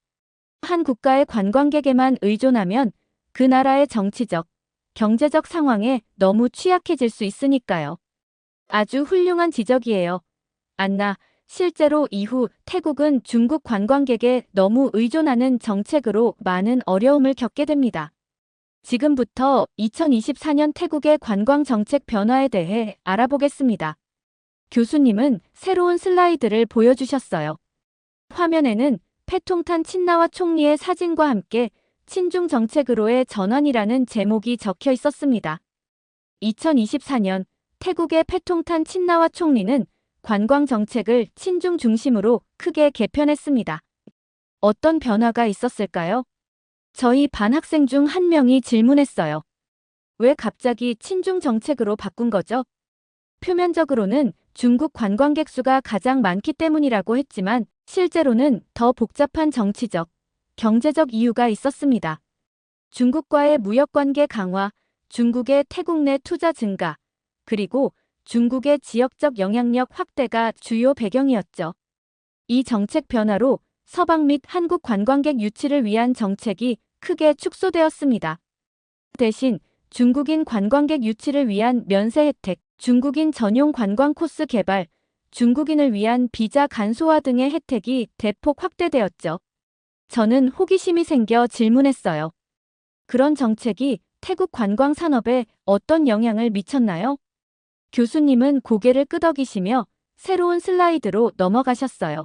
한 국가의 관광객에만 의존하면 그 나라의 정치적, 경제적 상황에 너무 취약해질 수 있으니까요. 아주 훌륭한 지적이에요. 안나, 실제로 이후 태국은 중국 관광객에 너무 의존하는 정책으로 많은 어려움을 겪게 됩니다. 지금부터 2024년 태국의 관광 정책 변화에 대해 알아보겠습니다. 교수님은 새로운 슬라이드를 보여주셨어요. 화면에는 패통탄 친나와 총리의 사진과 함께 친중 정책으로의 전환이라는 제목이 적혀 있었습니다. 2024년 태국의 패통탄 친나와 총리는 관광 정책을 친중 중심으로 크게 개편했습니다. 어떤 변화가 있었을까요? 저희 반 학생 중 한 명이 질문했어요. 왜 갑자기 친중 정책으로 바꾼 거죠? 표면적으로는 중국 관광객 수가 가장 많기 때문이라고 했지만 실제로는 더 복잡한 정치적, 경제적 이유가 있었습니다. 중국과의 무역관계 강화, 중국의 태국 내 투자 증가, 그리고 중국의 지역적 영향력 확대가 주요 배경이었죠. 이 정책 변화로 서방 및 한국 관광객 유치를 위한 정책이 크게 축소되었습니다. 대신 중국인 관광객 유치를 위한 면세 혜택, 중국인 전용 관광 코스 개발, 중국인을 위한 비자 간소화 등의 혜택이 대폭 확대되었죠. 저는 호기심이 생겨 질문했어요. 그런 정책이 태국 관광 산업에 어떤 영향을 미쳤나요? 교수님은 고개를 끄덕이시며 새로운 슬라이드로 넘어가셨어요.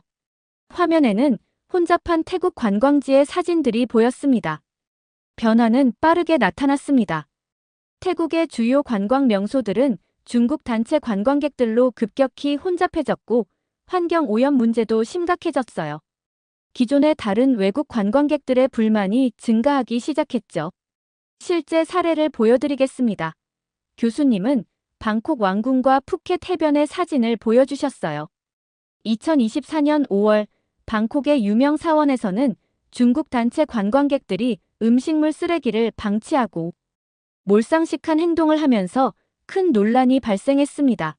화면에는 혼잡한 태국 관광지의 사진들이 보였습니다. 변화는 빠르게 나타났습니다. 태국의 주요 관광 명소들은 중국 단체 관광객들로 급격히 혼잡해졌고 환경 오염 문제도 심각해졌어요. 기존의 다른 외국 관광객들의 불만이 증가하기 시작했죠. 실제 사례를 보여드리겠습니다. 교수님은 방콕 왕궁과 푸켓 해변의 사진을 보여주셨어요. 2024년 5월 방콕의 유명 사원에서는 중국 단체 관광객들이 음식물 쓰레기를 방치하고 몰상식한 행동을 하면서 큰 논란이 발생했습니다.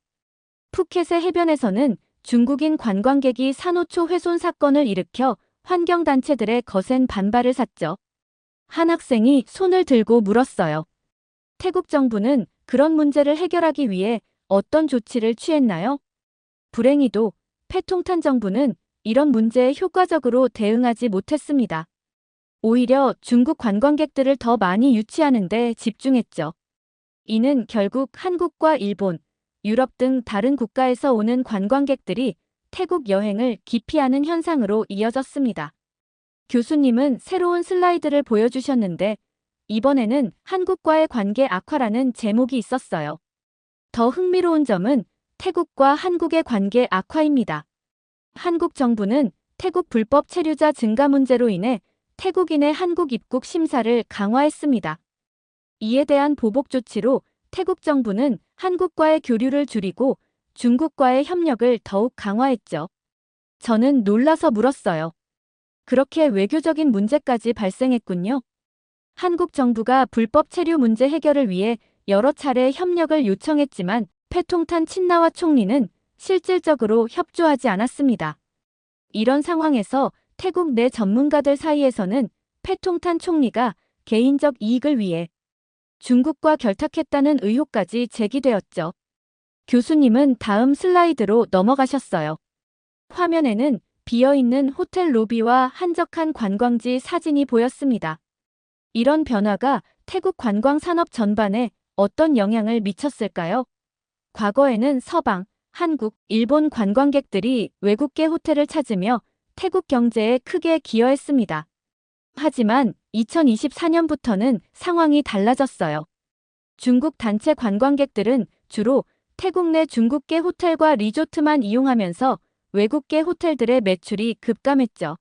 푸켓의 해변에서는 중국인 관광객이 산호초 훼손 사건을 일으켜 환경단체들의 거센 반발을 샀죠. 한 학생이 손을 들고 물었어요. 태국 정부는 그런 문제를 해결하기 위해 어떤 조치를 취했나요? 불행히도 패통탄 정부는 이런 문제에 효과적으로 대응하지 못했습니다. 오히려 중국 관광객들을 더 많이 유치하는 데 집중했죠. 이는 결국 한국과 일본, 유럽 등 다른 국가에서 오는 관광객들이 태국 여행을 기피하는 현상으로 이어졌습니다. 교수님은 새로운 슬라이드를 보여주셨는데 이번에는 한국과의 관계 악화라는 제목이 있었어요. 더 흥미로운 점은 태국과 한국의 관계 악화입니다. 한국 정부는 태국 불법 체류자 증가 문제로 인해 태국인의 한국 입국 심사를 강화했습니다. 이에 대한 보복 조치로 태국 정부는 한국과의 교류를 줄이고 중국과의 협력을 더욱 강화했죠. 저는 놀라서 물었어요. 그렇게 외교적인 문제까지 발생했군요. 한국 정부가 불법 체류 문제 해결을 위해 여러 차례 협력을 요청했지만 패통탄 친나와 총리는 실질적으로 협조하지 않았습니다. 이런 상황에서 태국 내 전문가들 사이에서는 패통탄 총리가 개인적 이익을 위해 중국과 결탁했다는 의혹까지 제기되었죠. 교수님은 다음 슬라이드로 넘어가셨어요. 화면에는 비어있는 호텔 로비와 한적한 관광지 사진이 보였습니다. 이런 변화가 태국 관광 산업 전반에 어떤 영향을 미쳤을까요? 과거에는 서방, 한국, 일본 관광객들이 외국계 호텔을 찾으며 태국 경제에 크게 기여했습니다. 하지만 2024년부터는 상황이 달라졌어요. 중국 단체 관광객들은 주로 태국 내 중국계 호텔과 리조트만 이용하면서 외국계 호텔들의 매출이 급감했죠.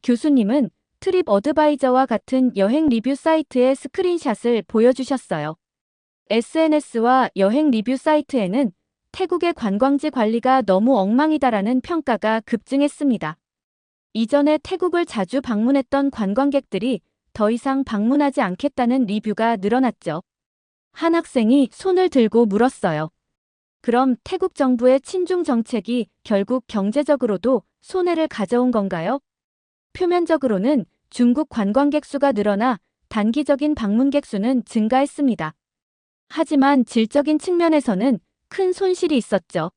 교수님은 트립 어드바이저와 같은 여행 리뷰 사이트의 스크린샷을 보여주셨어요. SNS와 여행 리뷰 사이트에는 태국의 관광지 관리가 너무 엉망이다라는 평가가 급증했습니다. 이전에 태국을 자주 방문했던 관광객들이 더 이상 방문하지 않겠다는 리뷰가 늘어났죠. 한 학생이 손을 들고 물었어요. 그럼 태국 정부의 친중 정책이 결국 경제적으로도 손해를 가져온 건가요? 표면적으로는 중국 관광객 수가 늘어나 단기적인 방문객 수는 증가했습니다. 하지만 질적인 측면에서는 큰 손실이 있었죠.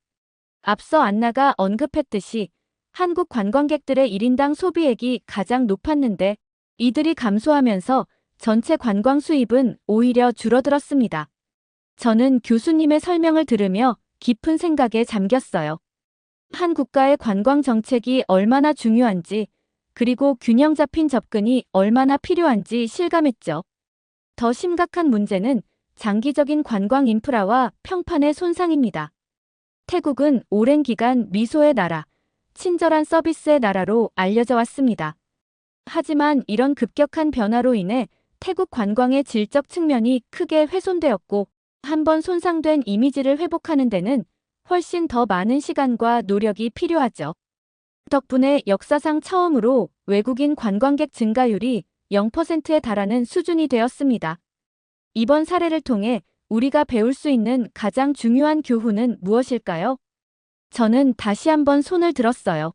앞서 안나가 언급했듯이 한국 관광객들의 1인당 소비액이 가장 높았는데 이들이 감소하면서 전체 관광 수입은 오히려 줄어들었습니다. 저는 교수님의 설명을 들으며 깊은 생각에 잠겼어요. 한 국가의 관광 정책이 얼마나 중요한지, 그리고 균형 잡힌 접근이 얼마나 필요한지 실감했죠. 더 심각한 문제는 장기적인 관광 인프라와 평판의 손상입니다. 태국은 오랜 기간 미소의 나라, 친절한 서비스의 나라로 알려져 왔습니다. 하지만 이런 급격한 변화로 인해 태국 관광의 질적 측면이 크게 훼손되었고, 한번 손상된 이미지를 회복하는 데는 훨씬 더 많은 시간과 노력이 필요하죠. 덕분에 역사상 처음으로 외국인 관광객 증가율이 0%에 달하는 수준이 되었습니다. 이번 사례를 통해 우리가 배울 수 있는 가장 중요한 교훈은 무엇일까요? 저는 다시 한번 손을 들었어요.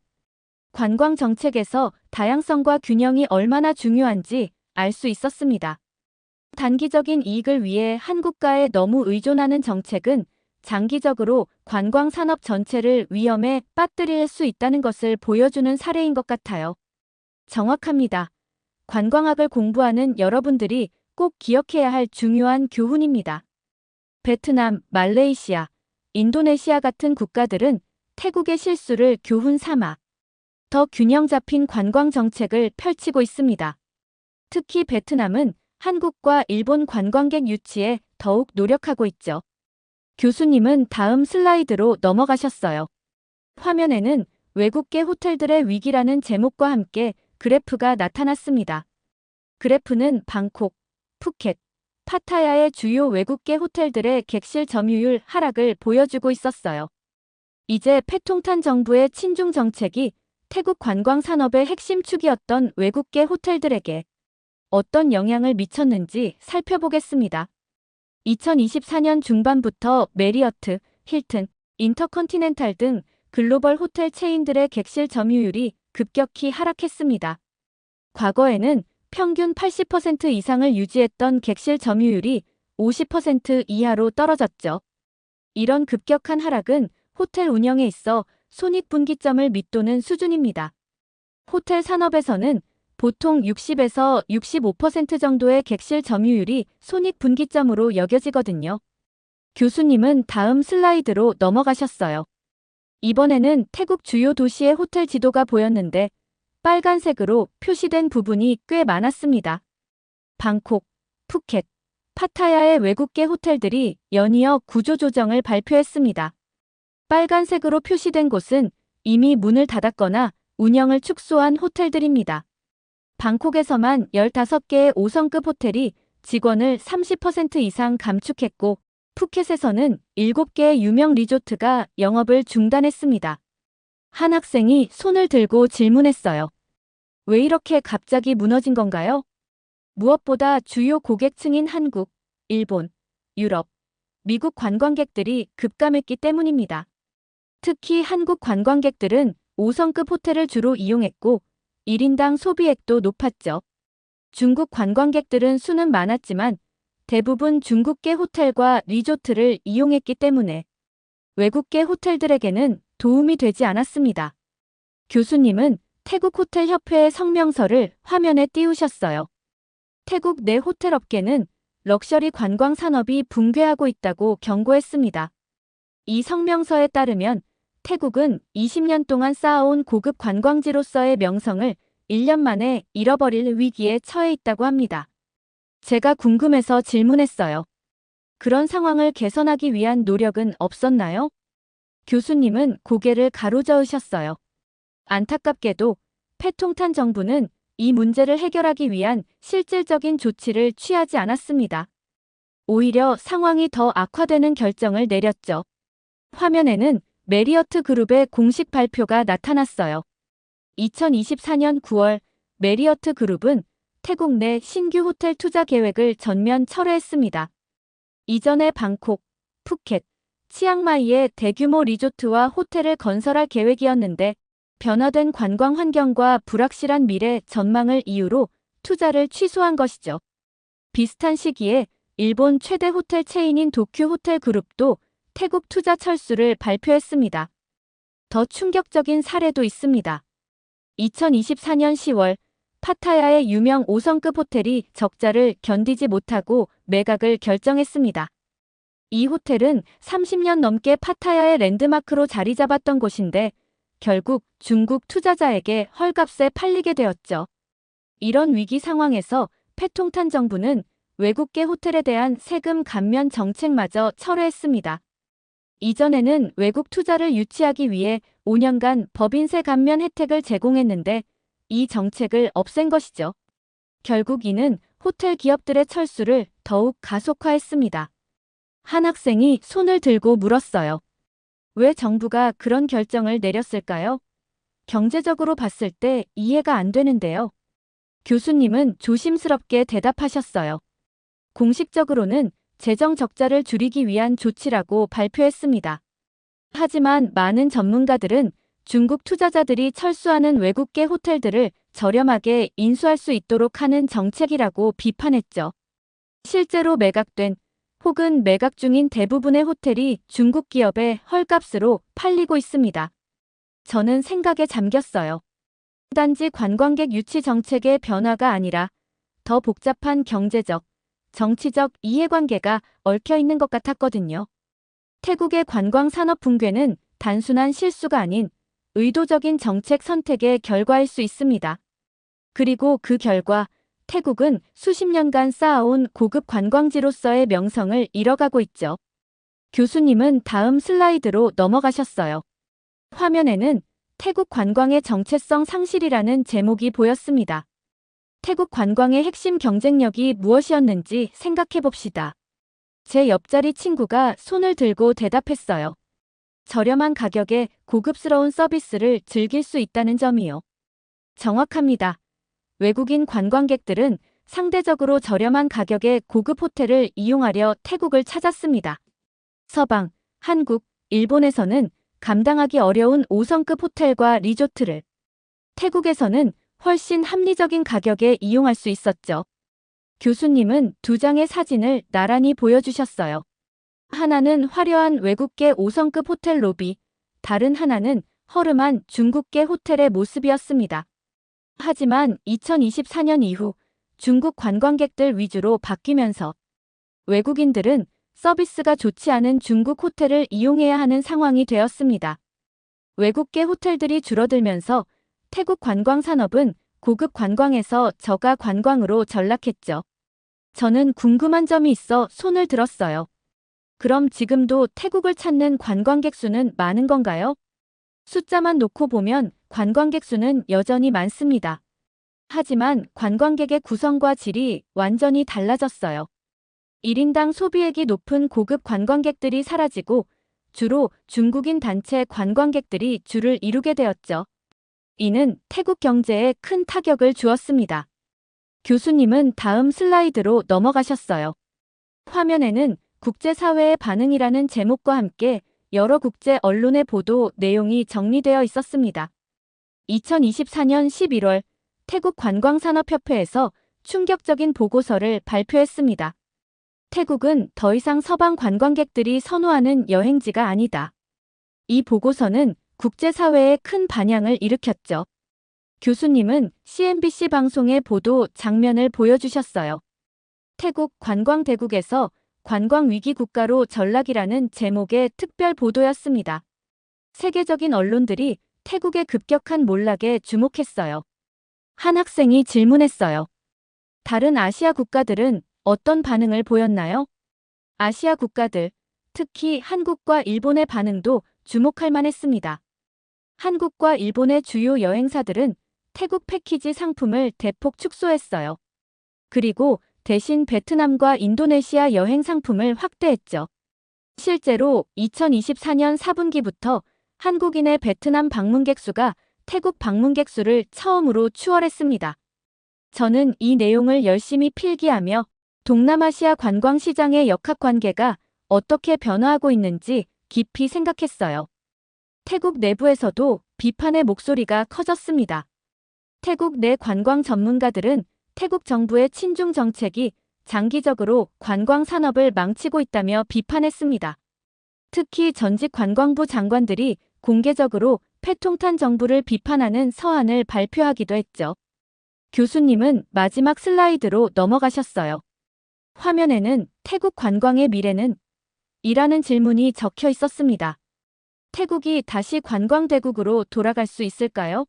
관광 정책에서 다양성과 균형이 얼마나 중요한지 알 수 있었습니다. 단기적인 이익을 위해 한 국가에 너무 의존하는 정책은 장기적으로 관광 산업 전체를 위험에 빠뜨릴 수 있다는 것을 보여주는 사례인 것 같아요. 정확합니다. 관광학을 공부하는 여러분들이 꼭 기억해야 할 중요한 교훈입니다. 베트남, 말레이시아, 인도네시아 같은 국가들은 태국의 실수를 교훈 삼아 더 균형 잡힌 관광 정책을 펼치고 있습니다. 특히 베트남은 한국과 일본 관광객 유치에 더욱 노력하고 있죠. 교수님은 다음 슬라이드로 넘어가셨어요. 화면에는 외국계 호텔들의 위기라는 제목과 함께 그래프가 나타났습니다. 그래프는 방콕, 푸켓, 파타야의 주요 외국계 호텔들의 객실 점유율 하락을 보여주고 있었어요. 이제 패통탄 정부의 친중 정책이 태국 관광 산업의 핵심 축이었던 외국계 호텔들에게 어떤 영향을 미쳤는지 살펴보겠습니다. 2024년 중반부터 메리어트, 힐튼, 인터컨티넨탈 등 글로벌 호텔 체인들의 객실 점유율이 급격히 하락했습니다. 과거에는 평균 80% 이상을 유지했던 객실 점유율이 50% 이하로 떨어졌죠. 이런 급격한 하락은 호텔 운영에 있어 손익분기점을 밑도는 수준입니다. 호텔 산업에서는 보통 60에서 65% 정도의 객실 점유율이 손익분기점으로 여겨지거든요. 교수님은 다음 슬라이드로 넘어가셨어요. 이번에는 태국 주요 도시의 호텔 지도가 보였는데 빨간색으로 표시된 부분이 꽤 많았습니다. 방콕, 푸켓, 파타야의 외국계 호텔들이 연이어 구조조정을 발표했습니다. 빨간색으로 표시된 곳은 이미 문을 닫았거나 운영을 축소한 호텔들입니다. 방콕에서만 15개의 5성급 호텔이 직원을 30% 이상 감축했고 푸켓에서는 7개의 유명 리조트가 영업을 중단했습니다. 한 학생이 손을 들고 질문했어요. 왜 이렇게 갑자기 무너진 건가요? 무엇보다 주요 고객층인 한국, 일본, 유럽, 미국 관광객들이 급감했기 때문입니다. 특히 한국 관광객들은 5성급 호텔을 주로 이용했고 1인당 소비액도 높았죠. 중국 관광객들은 수는 많았지만 대부분 중국계 호텔과 리조트를 이용했기 때문에 외국계 호텔들에게는 도움이 되지 않았습니다. 교수님은 태국 호텔 협회의 성명서를 화면에 띄우셨어요. 태국 내 호텔 업계는 럭셔리 관광 산업이 붕괴하고 있다고 경고했습니다. 이 성명서에 따르면 태국은 20년 동안 쌓아온 고급 관광지로서의 명성을 1년 만에 잃어버릴 위기에 처해 있다고 합니다. 제가 궁금해서 질문했어요. 그런 상황을 개선하기 위한 노력은 없었나요? 교수님은 고개를 가로저으셨어요. 안타깝게도 패통탄 정부는 이 문제를 해결하기 위한 실질적인 조치를 취하지 않았습니다. 오히려 상황이 더 악화되는 결정을 내렸죠. 화면에는 메리어트 그룹의 공식 발표가 나타났어요. 2024년 9월 메리어트 그룹은 태국 내 신규 호텔 투자 계획을 전면 철회했습니다. 이전에 방콕, 푸켓, 치앙마이에 대규모 리조트와 호텔을 건설할 계획이었는데 변화된 관광 환경과 불확실한 미래 전망을 이유로 투자를 취소한 것이죠. 비슷한 시기에 일본 최대 호텔 체인인 도쿄 호텔 그룹도 태국 투자 철수를 발표했습니다. 더 충격적인 사례도 있습니다. 2024년 10월 파타야의 유명 5성급 호텔이 적자를 견디지 못하고 매각을 결정했습니다. 이 호텔은 30년 넘게 파타야의 랜드마크로 자리 잡았던 곳인데 결국 중국 투자자에게 헐값에 팔리게 되었죠. 이런 위기 상황에서 패통탄 정부는 외국계 호텔에 대한 세금 감면 정책마저 철회했습니다. 이전에는 외국 투자를 유치하기 위해 5년간 법인세 감면 혜택을 제공했는데 이 정책을 없앤 것이죠. 결국 이는 호텔 기업들의 철수를 더욱 가속화했습니다. 한 학생이 손을 들고 물었어요. 왜 정부가 그런 결정을 내렸을까요? 경제적으로 봤을 때 이해가 안 되는데요. 교수님은 조심스럽게 대답하셨어요. 공식적으로는 재정 적자를 줄이기 위한 조치라고 발표했습니다. 하지만 많은 전문가들은 중국 투자자들이 철수하는 외국계 호텔들을 저렴하게 인수할 수 있도록 하는 정책이라고 비판했죠. 실제로 매각된 혹은 매각 중인 대부분의 호텔이 중국 기업의 헐값으로 팔리고 있습니다. 저는 생각에 잠겼어요. 단지 관광객 유치 정책의 변화가 아니라 더 복잡한 경제적, 정치적 이해관계가 얽혀 있는 것 같았거든요. 태국의 관광 산업 붕괴는 단순한 실수가 아닌 의도적인 정책 선택의 결과일 수 있습니다. 그리고 그 결과 태국은 수십 년간 쌓아온 고급 관광지로서의 명성을 잃어가고 있죠. 교수님은 다음 슬라이드로 넘어가셨어요. 화면에는 태국 관광의 정체성 상실이라는 제목이 보였습니다. 태국 관광의 핵심 경쟁력이 무엇이었는지 생각해 봅시다. 제 옆자리 친구가 손을 들고 대답했어요. 저렴한 가격에 고급스러운 서비스를 즐길 수 있다는 점이요. 정확합니다. 외국인 관광객들은 상대적으로 저렴한 가격의 고급 호텔을 이용하려 태국을 찾았습니다. 서방, 한국, 일본에서는 감당하기 어려운 5성급 호텔과 리조트를 태국에서는 훨씬 합리적인 가격에 이용할 수 있었죠. 교수님은 두 장의 사진을 나란히 보여주셨어요. 하나는 화려한 외국계 5성급 호텔 로비, 다른 하나는 허름한 중국계 호텔의 모습이었습니다. 하지만 2024년 이후 중국 관광객들 위주로 바뀌면서 외국인들은 서비스가 좋지 않은 중국 호텔을 이용해야 하는 상황이 되었습니다. 외국계 호텔들이 줄어들면서 태국 관광 산업은 고급 관광에서 저가 관광으로 전락했죠. 저는 궁금한 점이 있어 손을 들었어요. 그럼 지금도 태국을 찾는 관광객 수는 많은 건가요? 숫자만 놓고 보면 관광객 수는 여전히 많습니다. 하지만 관광객의 구성과 질이 완전히 달라졌어요. 1인당 소비액이 높은 고급 관광객들이 사라지고 주로 중국인 단체 관광객들이 주를 이루게 되었죠. 이는 태국 경제에 큰 타격을 주었습니다. 교수님은 다음 슬라이드로 넘어가셨어요. 화면에는 국제사회의 반응이라는 제목과 함께 여러 국제 언론의 보도 내용이 정리되어 있었습니다. 2024년 11월 태국 관광산업협회에서 충격적인 보고서를 발표했습니다. 태국은 더 이상 서방 관광객들이 선호하는 여행지가 아니다. 이 보고서는 국제사회에 큰 반향을 일으켰죠. 교수님은 CNBC 방송의 보도 장면을 보여주셨어요. 태국 관광대국에서 관광위기 국가로 전락이라는 제목의 특별 보도였습니다. 세계적인 언론들이 태국의 급격한 몰락에 주목했어요. 한 학생이 질문했어요. 다른 아시아 국가들은 어떤 반응을 보였나요? 아시아 국가들, 특히 한국과 일본의 반응도 주목할 만했습니다. 한국과 일본의 주요 여행사들은 태국 패키지 상품을 대폭 축소했어요. 그리고 대신 베트남과 인도네시아 여행 상품을 확대했죠. 실제로 2024년 4분기부터 한국인의 베트남 방문객 수가 태국 방문객 수를 처음으로 추월했습니다. 저는 이 내용을 열심히 필기하며 동남아시아 관광 시장의 역학관계가 어떻게 변화하고 있는지 깊이 생각했어요. 태국 내부에서도 비판의 목소리가 커졌습니다. 태국 내 관광 전문가들은 태국 정부의 친중 정책이 장기적으로 관광 산업을 망치고 있다며 비판했습니다. 특히 전직 관광부 장관들이 공개적으로 패통탄 정부를 비판하는 서한을 발표하기도 했죠. 교수님은 마지막 슬라이드로 넘어가셨어요. 화면에는 태국 관광의 미래는? 이라는 질문이 적혀 있었습니다. 태국이 다시 관광대국으로 돌아갈 수 있을까요?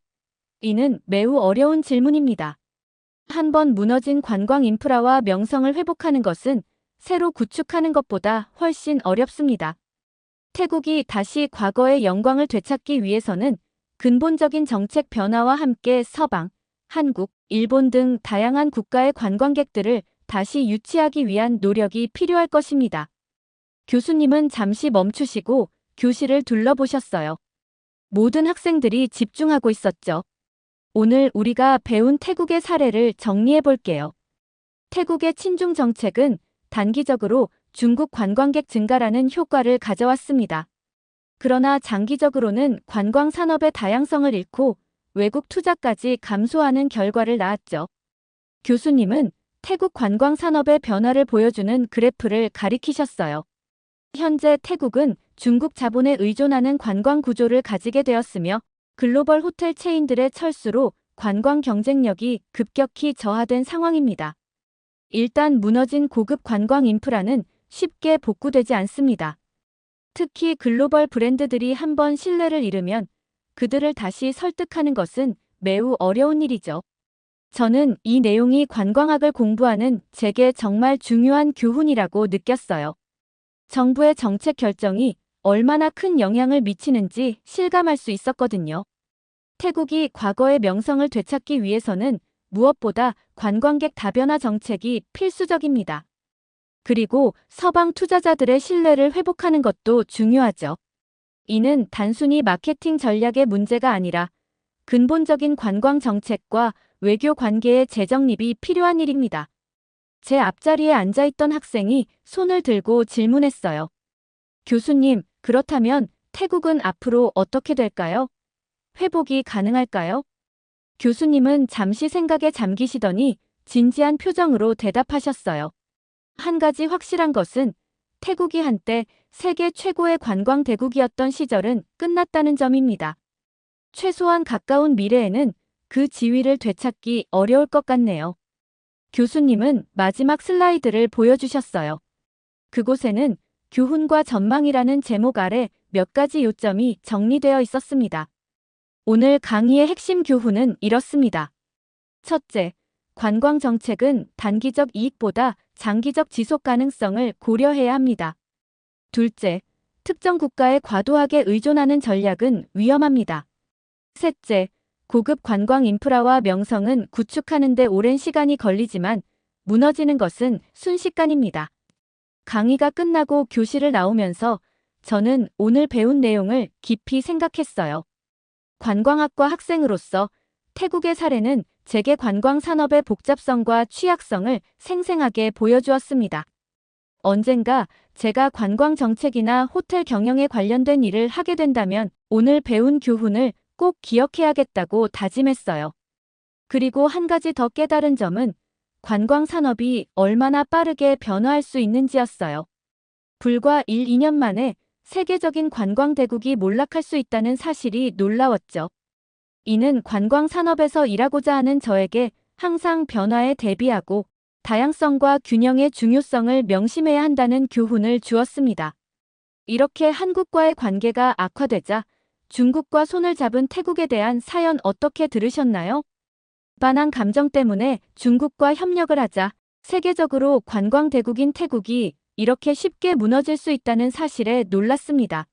이는 매우 어려운 질문입니다. 한번 무너진 관광 인프라와 명성을 회복하는 것은 새로 구축하는 것보다 훨씬 어렵습니다. 태국이 다시 과거의 영광을 되찾기 위해서는 근본적인 정책 변화와 함께 서방, 한국, 일본 등 다양한 국가의 관광객들을 다시 유치하기 위한 노력이 필요할 것입니다. 교수님은 잠시 멈추시고 교실을 둘러보셨어요. 모든 학생들이 집중하고 있었죠. 오늘 우리가 배운 태국의 사례를 정리해 볼게요. 태국의 친중 정책은 단기적으로 중국 관광객 증가라는 효과를 가져왔습니다. 그러나 장기적으로는 관광 산업의 다양성을 잃고 외국 투자까지 감소하는 결과를 낳았죠. 교수님은 태국 관광 산업의 변화를 보여주는 그래프를 가리키셨어요. 현재 태국은 중국 자본에 의존하는 관광 구조를 가지게 되었으며 글로벌 호텔 체인들의 철수로 관광 경쟁력이 급격히 저하된 상황입니다. 일단 무너진 고급 관광 인프라는 쉽게 복구되지 않습니다. 특히 글로벌 브랜드들이 한번 신뢰를 잃으면 그들을 다시 설득하는 것은 매우 어려운 일이죠. 저는 이 내용이 관광학을 공부하는 제게 정말 중요한 교훈이라고 느꼈어요. 정부의 정책 결정이 얼마나 큰 영향을 미치는지 실감할 수 있었거든요. 태국이 과거의 명성을 되찾기 위해서는 무엇보다 관광객 다변화 정책이 필수적입니다. 그리고 서방 투자자들의 신뢰를 회복하는 것도 중요하죠. 이는 단순히 마케팅 전략의 문제가 아니라 근본적인 관광 정책과 외교 관계의 재정립이 필요한 일입니다. 제 앞자리에 앉아있던 학생이 손을 들고 질문했어요. 교수님, 그렇다면 태국은 앞으로 어떻게 될까요? 회복이 가능할까요? 교수님은 잠시 생각에 잠기시더니 진지한 표정으로 대답하셨어요. 한 가지 확실한 것은 태국이 한때 세계 최고의 관광 대국이었던 시절은 끝났다는 점입니다. 최소한 가까운 미래에는 그 지위를 되찾기 어려울 것 같네요. 교수님은 마지막 슬라이드를 보여주셨어요. 그곳에는 교훈과 전망이라는 제목 아래 몇 가지 요점이 정리되어 있었습니다. 오늘 강의의 핵심 교훈은 이렇습니다. 첫째, 관광 정책은 단기적 이익보다 장기적 지속 가능성을 고려해야 합니다. 둘째, 특정 국가에 과도하게 의존하는 전략은 위험합니다. 셋째, 고급 관광 인프라와 명성은 구축하는 데 오랜 시간이 걸리지만 무너지는 것은 순식간입니다. 강의가 끝나고 교실을 나오면서 저는 오늘 배운 내용을 깊이 생각했어요. 관광학과 학생으로서 태국의 사례는 재개 관광 산업의 복잡성과 취약성을 생생하게 보여주었습니다. 언젠가 제가 관광 정책이나 호텔 경영에 관련된 일을 하게 된다면 오늘 배운 교훈을 꼭 기억해야겠다고 다짐했어요. 그리고 한 가지 더 깨달은 점은 관광 산업이 얼마나 빠르게 변화할 수 있는지였어요. 불과 1, 2년 만에 세계적인 관광 대국이 몰락할 수 있다는 사실이 놀라웠죠. 이는 관광 산업에서 일하고자 하는 저에게 항상 변화에 대비하고 다양성과 균형의 중요성을 명심해야 한다는 교훈을 주었습니다. 이렇게 한국과의 관계가 악화되자 중국과 손을 잡은 태국에 대한 사연 어떻게 들으셨나요? 반한 감정 때문에 중국과 협력을 하자 세계적으로 관광 대국인 태국이 이렇게 쉽게 무너질 수 있다는 사실에 놀랐습니다.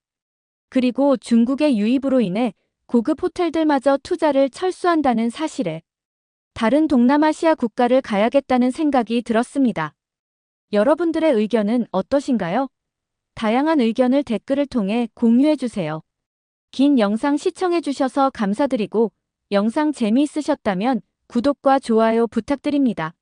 그리고 중국의 유입으로 인해 고급 호텔들마저 투자를 철수한다는 사실에 다른 동남아시아 국가를 가야겠다는 생각이 들었습니다. 여러분들의 의견은 어떠신가요? 다양한 의견을 댓글을 통해 공유해주세요. 긴 영상 시청해주셔서 감사드리고 영상 재미있으셨다면 구독과 좋아요 부탁드립니다.